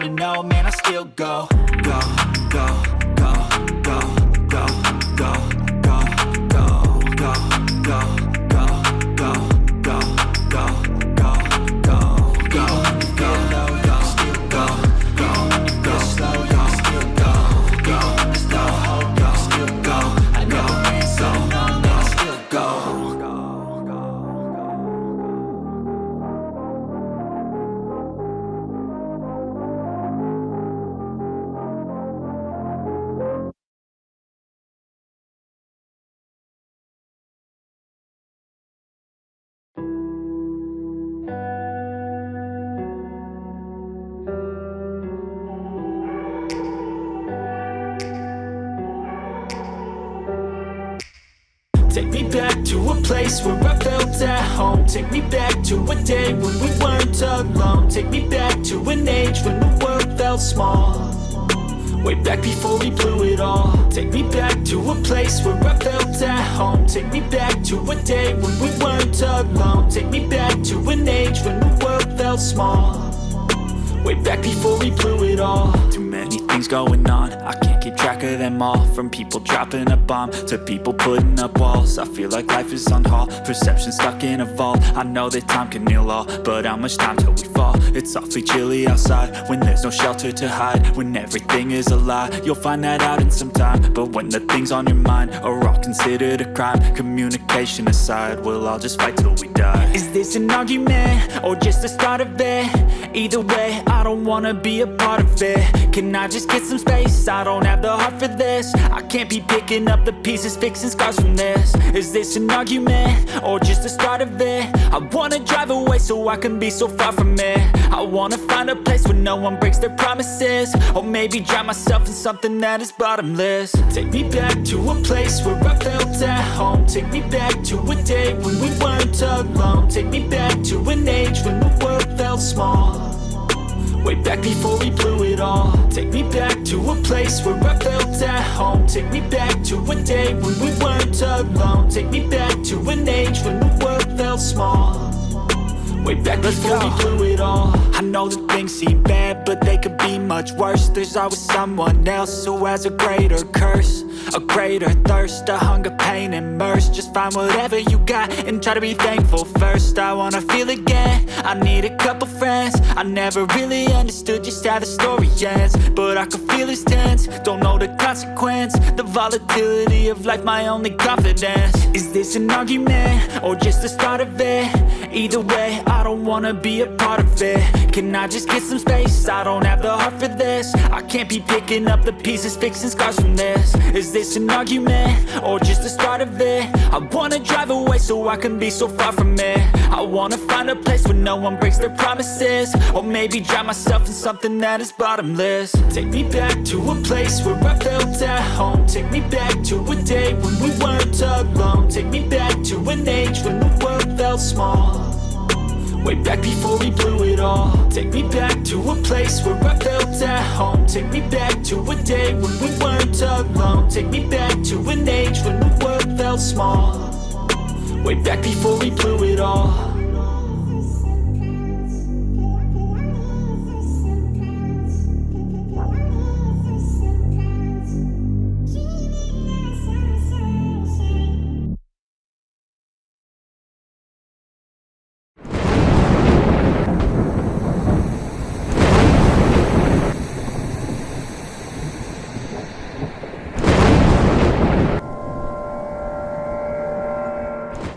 you to know, man, I still go. Go, go, go, go, go, go, go, go, go, go, go, go, go, go, go, go, go, go, low, go, still go, go, go slow, go, still go, go, no hope, go, still go. I never ran, so no, man, I still go. Take me back to a place where I felt at home. Take me back to a day when we weren't alone. Take me back to an age when the world felt small. Way back before we blew it all. Take me back to a place where I felt at home. Take me back to a day when we weren't alone. Take me back to an age when the world felt small. Way back before we blew it all. Too many things going on, I can't keep track of them all. From people dropping a bomb to people putting up walls. I feel like life is on hold, perception stuck in a vault. I know that time can heal all, but how much time till we fall? It's awfully chilly outside when there's no shelter to hide. When everything is a lie, you'll find that out in some time. But when the things on your mind are all considered a crime, communication aside, we'll all just fight till we die. Is this an argument or just the start of it? Either way, I don't wanna be a part of it. Can I just get some space? I don't have the heart for this. I can't be picking up the pieces, fixing scars from this. Is this an argument or just the start of it? I wanna drive away so I can be so far from it. I wanna find a place where no one breaks their promises. Or maybe drown myself in something that is bottomless. Take me back to a place where I felt at home. Take me back to a day when we weren't alone. Take me back to an age when the world felt small. Way back before we blew it all. Take me back to a place where I felt at home. Take me back to a day when we weren't alone. Take me back to an age when the world felt small. Way back before we blew it all. I know that things seem bad, but they could be much worse. There's always someone else who has a greater curse, a greater thirst, a hunger, pain, and mercy. Just find whatever you got and try to be thankful first. I wanna feel again, I need a couple friends. I never really understood just how the story ends, but I can feel it's tense, don't know the consequence. The volatility of life, my only confidence. Is this an argument or just the start of it? Either way, I don't wanna be a part of it. Can I just get some space? I don't have the heart for this. I can't be picking up the pieces, fixing scars from this. Is this an argument or just the start of it? I wanna drive away so I can be so far from it. I wanna find a place where no one breaks their promises. Or maybe drown myself in something that is bottomless. Take me back to a place where I felt at home. Take me back to a day when we weren't alone. Take me back to an age when the world felt small. Way back before we blew it all. Take me back to a place where I felt at home. Take me back to a day when we weren't alone. Take me back to an age when the world felt small. Way back before we blew it all.